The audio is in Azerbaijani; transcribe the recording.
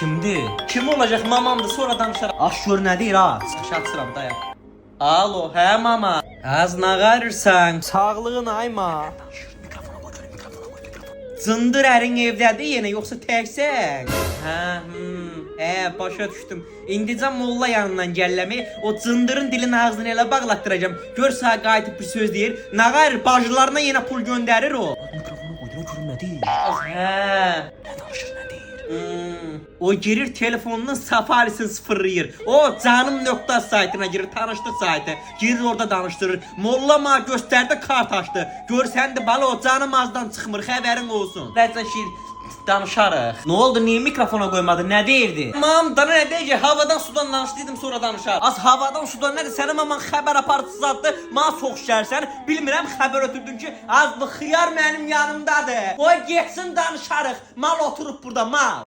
Kimdir? Kim olacaq? Mamamdır, sonra danışarıq. Aş gör nə deyir ha? Çıxış açıram dayaq. Alo, hə mama. Az nə qarırsan? Sağlığın ayma. Cındır ərin evdədir yenə, yoxsa təksən? Başa düşdüm. İndicə molla yanından gəlləmi, o cındırın dilin ağzını elə bağlatdıracam. Gör sağ qayıtıb bir söz deyir. Nə qarır, bacılarına yenə pul göndərir o. Mikrofonu qoyduğuna görüm nə deyir? Nə danışır, nə deyir? O girir telefonunun safarisini sıfırlayır. O canım nokta saytına girir, tanışlıq saytı. Girir orada danışdırır. Molla ma göstərdi, kart açdı. Görsəndi bala o canım azdan çıxmır, xəbərin olsun. Ləcəşir danışarıq. Nə oldu, niyə mikrofona qoymadın, nə deyirdi? Mam, dana nə deyəcək, havadan sudan danışdıydım, sonra danışar. Az havadan sudan nədir, sənin maman xəbər aparıcısı adlı, ma çox şərsən. Bilmirəm, xəbər ötürdün ki, az bu xiyar mənim yanımdadır. Qoy getsin danışarıq, mal oturub burada, mal.